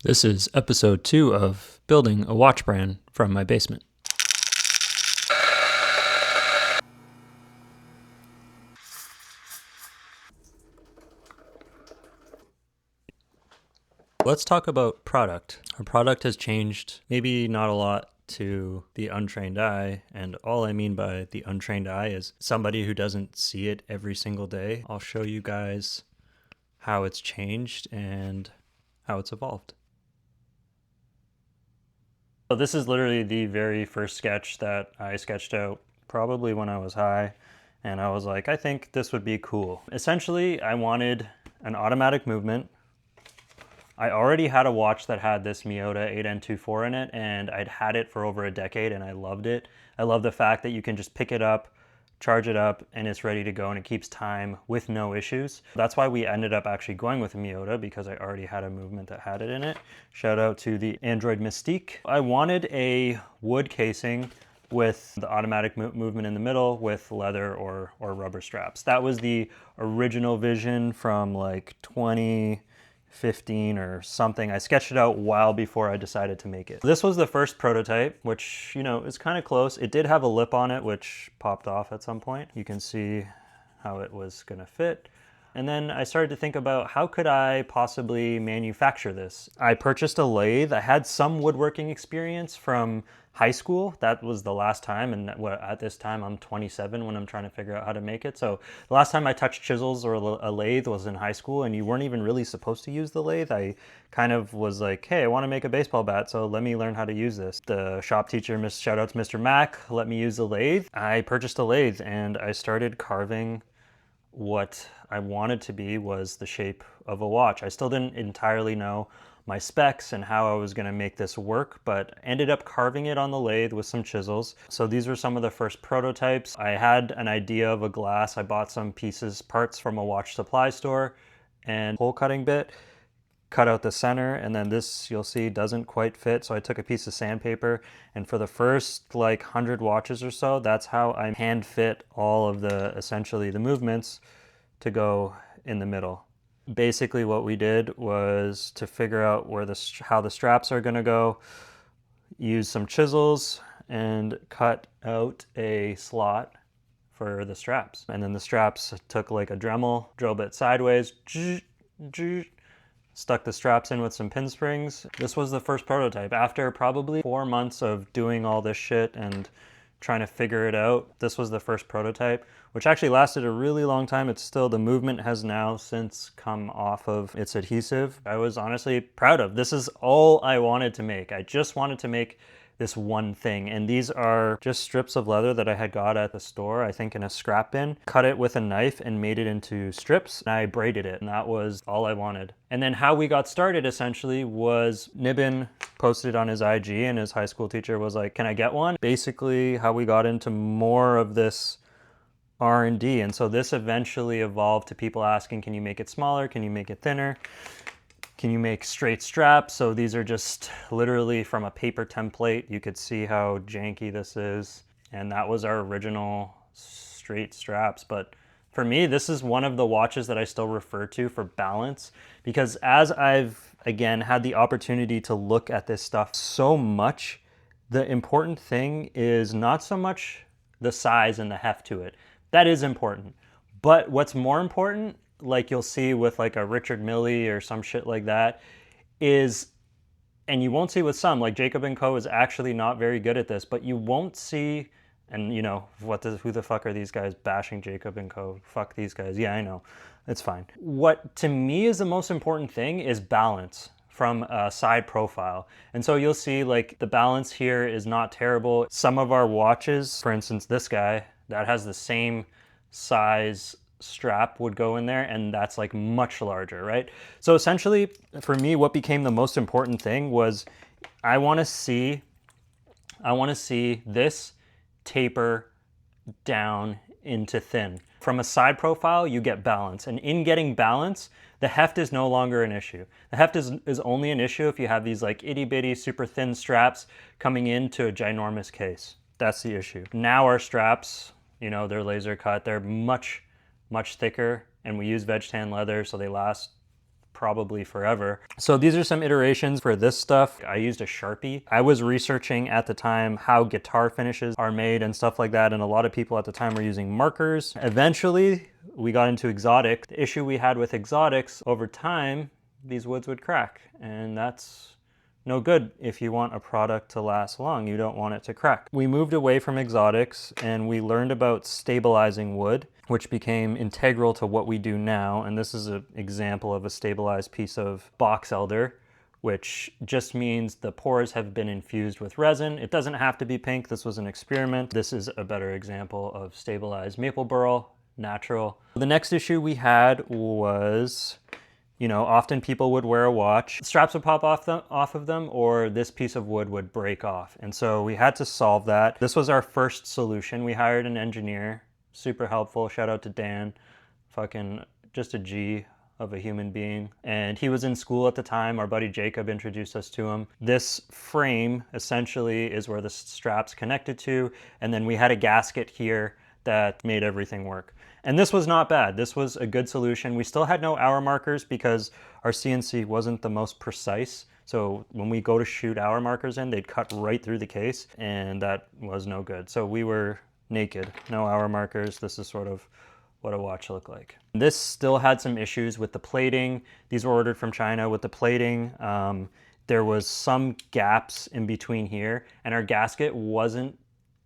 This is episode 2 of building a watch brand from my basement. Let's talk about product. Our product has changed, maybe not a lot to the untrained eye, and all I mean by the untrained eye is somebody who doesn't see it every single day. I'll show you guys how it's changed and how it's evolved. So this is literally the very first sketch that I sketched out probably when I was high, and I was like, I think this would be cool. Essentially, I wanted an automatic movement. I already had a watch that had this Miyota 8N24 in it, and I'd had it for over a decade and I loved it. I love the fact that you can just pick it up, charge it up, and it's ready to go and it keeps time with no issues. That's why we ended up actually going with a Miyota, because I already had a movement that had it in it. Shout out to the Android Mystique. I wanted a wood casing with the automatic movement in the middle with leather or rubber straps. That was the original vision from like 2015 or something. I sketched it out a while before I decided to make it. This was the first prototype, which, you know, is kind of close. It did have a lip on it, which popped off at some point. You can see how it was gonna fit. And then I started to think about how could I possibly manufacture this? I purchased a lathe. I had some woodworking experience from high school. That was the last time, and at this time I'm 27 when I'm trying to figure out how to make it. So the last time I touched chisels or a lathe was in high school, and you weren't even really supposed to use the lathe. I kind of was like, hey, I want to make a baseball bat, so let me learn how to use this. The shop teacher, shout out to Mr. Mack, let me use the lathe. I purchased a lathe and I started carving what I wanted to be was the shape of a watch. I still didn't entirely know my specs and how I was going to make this work, but ended up carving it on the lathe with some chisels. So these were some of the first prototypes. I had an idea of a glass. I bought some parts from a watch supply store and hole cutting bit, cut out the center, and then this, you'll see, doesn't quite fit. So I took a piece of sandpaper, and for the first like 100 watches or so, that's how I hand fit all of essentially the movements to go in the middle. Basically what we did was to figure out how the straps are gonna go, use some chisels and cut out a slot for the straps. And then the straps took like a Dremel, drill bit sideways, stuck the straps in with some pin springs. This was the first prototype. After probably 4 months of doing all this shit and trying to figure it out, this was the first prototype, which actually lasted a really long time. It's still, the movement has now since come off of its adhesive. I was honestly proud of. This is all I wanted to make. I just wanted to make this one thing. And these are just strips of leather that I had got at the store, I think in a scrap bin. Cut it with a knife and made it into strips. And I braided it, and that was all I wanted. And then how we got started essentially was Nibbin posted on his IG, and his high school teacher was like, can I get one? Basically how we got into more of this R&D. And so this eventually evolved to people asking, can you make it smaller? Can you make it thinner? Can you make straight straps? So these are just literally from a paper template. You could see how janky this is. And that was our original straight straps. But for me, this is one of the watches that I still refer to for balance, because as I've, again, had the opportunity to look at this stuff so much, the important thing is not so much the size and the heft to it. That is important. But what's more important, like you'll see with like a Richard Mille or some shit like that, is, and you won't see with some, like Jacob & Co. is actually not very good at this, but you won't see, and you know, who the fuck are these guys bashing Jacob & Co.? Fuck these guys. Yeah, I know. It's fine. What to me is the most important thing is balance from a side profile. And so you'll see like the balance here is not terrible. Some of our watches, for instance, this guy that has the same size strap would go in there, and that's like much larger, right? So essentially for me, what became the most important thing was I want to see this taper down into thin. From a side profile, you get balance, and in getting balance, the heft is no longer an issue. The heft is only an issue if you have these like itty bitty super thin straps coming into a ginormous case. That's the issue. Now our straps, you know, they're laser cut, they're much thicker, and we use veg tan leather, so they last probably forever. So these are some iterations for this stuff. I used a Sharpie. I was researching at the time how guitar finishes are made and stuff like that, and a lot of people at the time were using markers. Eventually, we got into exotics. The issue we had with exotics, over time, these woods would crack, and that's no good if you want a product to last long. You don't want it to crack. We moved away from exotics and we learned about stabilizing wood, which became integral to what we do now. And this is an example of a stabilized piece of box elder, which just means the pores have been infused with resin. It doesn't have to be pink. This was an experiment. This is a better example of stabilized maple burl, natural. The next issue we had was, you know, often people would wear a watch, straps would pop off of them, or this piece of wood would break off. And so we had to solve that. This was our first solution. We hired an engineer, super helpful. Shout out to Dan, fucking just a G of a human being. And he was in school at the time. Our buddy Jacob introduced us to him. This frame essentially is where the straps connected to. And then we had a gasket here that made everything work. And this was not bad. This was a good solution. We still had no hour markers because our CNC wasn't the most precise. So when we go to shoot hour markers in, they'd cut right through the case, and that was no good. So we were naked, no hour markers. This is sort of what a watch looked like. This still had some issues with the plating. These were ordered from China. With the plating, there was some gaps in between here, and our gasket wasn't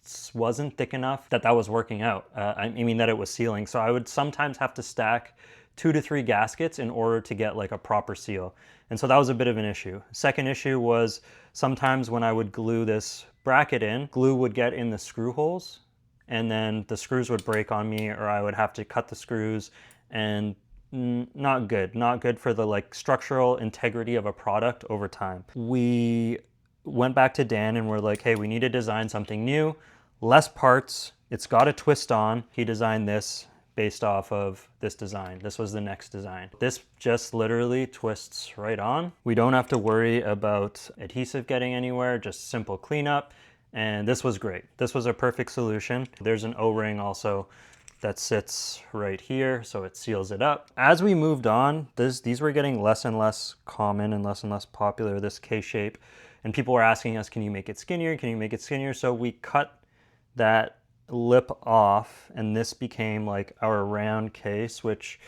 thick enough that was working out. I mean that it was sealing. So I would sometimes have to stack 2 to 3 gaskets in order to get like a proper seal. And so that was a bit of an issue. Second issue was sometimes when I would glue this bracket in, glue would get in the screw holes and then the screws would break on me, or I would have to cut the screws, and not good for the like structural integrity of a product over time. We went back to Dan and we're like, hey, we need to design something new. Less parts, it's got a twist on. He designed this based off of this design. This was the next design. This just literally twists right on. We don't have to worry about adhesive getting anywhere, just simple cleanup. And this was great. This was a perfect solution. There's an O-ring also that sits right here, so it seals it up. As we moved on, these were getting less and less common and less popular, this K-shape. And people were asking us, can you make it skinnier? Can you make it skinnier? So we cut that lip off, and this became like our round case, which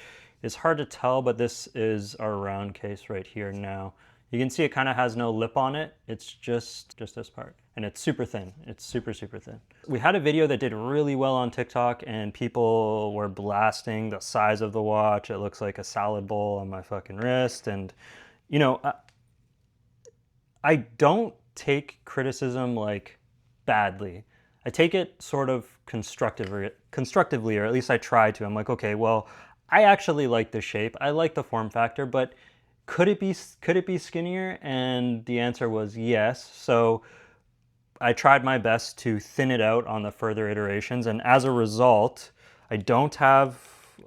is hard to tell, but this is our round case right here now. You can see it kind of has no lip on it. It's just this part, and it's super thin. It's super thin. We had a video that did really well on TikTok, and people were blasting the size of the watch. It looks like a salad bowl on my fucking wrist. And you know, I don't take criticism like badly. I take it sort of constructively, or at least I try to. I'm like, okay, well, I actually like the shape. I like the form factor, but could it be skinnier? And the answer was yes. So I tried my best to thin it out on the further iterations. And as a result, I don't have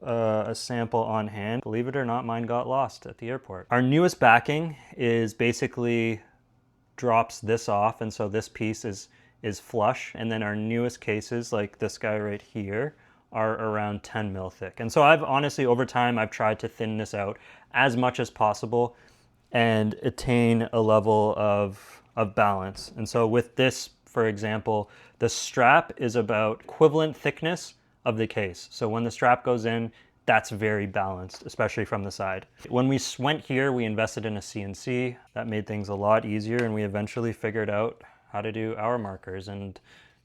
a sample on hand. Believe it or not, mine got lost at the airport. Our newest backing is basically drops this off, and so this piece is flush. And then our newest cases, like this guy right here, are around 10 mil thick. And so I've honestly, over time, I've tried to thin this out as much as possible and attain a level of balance. And so with this, for example, the strap is about equivalent thickness of the case. So when the strap goes in, that's very balanced, especially from the side. When we went here, we invested in a CNC. That made things a lot easier, and we eventually figured out how to do hour markers. And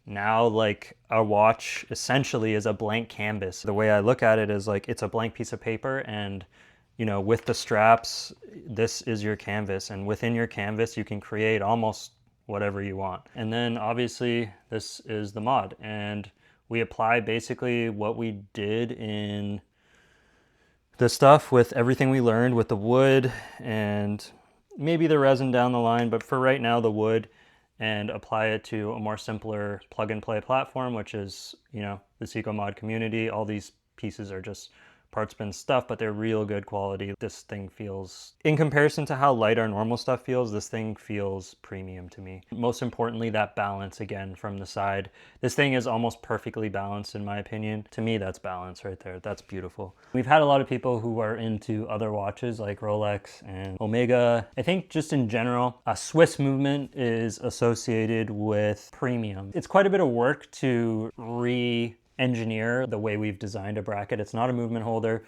now, like, a watch essentially is a blank canvas. The way I look at it is like it's a blank piece of paper, and you know, with the straps, this is your canvas, and within your canvas you can create almost whatever you want. And then obviously this is the mod, and we apply basically what we did in the stuff with everything we learned with the wood and maybe the resin down the line, but for right now the wood, and apply it to a more simpler plug and play platform, which is, you know, the Seiko Mod community. All these pieces are just parts bin stuff, but they're real good quality. This thing feels, in comparison to how light our normal stuff feels, this thing feels premium to me. Most importantly, that balance again from the side. This thing is almost perfectly balanced in my opinion. To me, that's balance right there. That's beautiful. We've had a lot of people who are into other watches like Rolex and Omega. I think just in general, a Swiss movement is associated with premium. It's quite a bit of work to re-engineer the way we've designed a bracket. It's not a movement holder.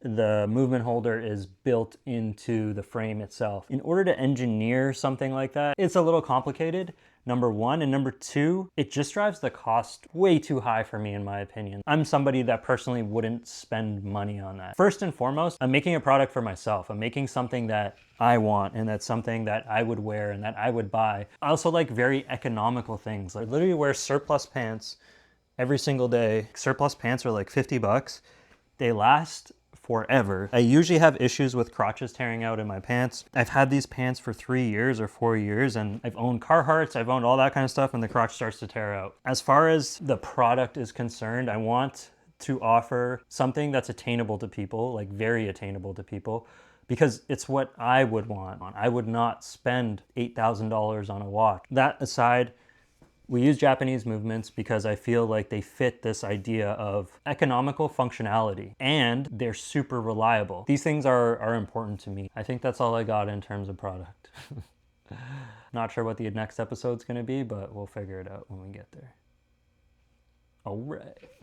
The movement holder is built into the frame itself. In order to engineer something like that, it's a little complicated, number one. And number two, it just drives the cost way too high for me, in my opinion. I'm somebody that personally wouldn't spend money on that. First and foremost, I'm making a product for myself. I'm making something that I want, and that's something that I would wear and that I would buy. I also like very economical things. I literally wear surplus pants every single day. Surplus pants are like 50 bucks. They last forever. I usually have issues with crotches tearing out in my pants. I've had these pants for 3 years or 4 years, and I've owned Carhartts, I've owned all that kind of stuff, and the crotch starts to tear out. As far as the product is concerned, I want to offer something that's attainable to people, like very attainable to people, because it's what I would want. I would not spend $8,000 on a watch. That aside, we use Japanese movements because I feel like they fit this idea of economical functionality, and they're super reliable. These things are important to me. I think that's all I got in terms of product. Not sure what the next episode's gonna be, but we'll figure it out when we get there. All right.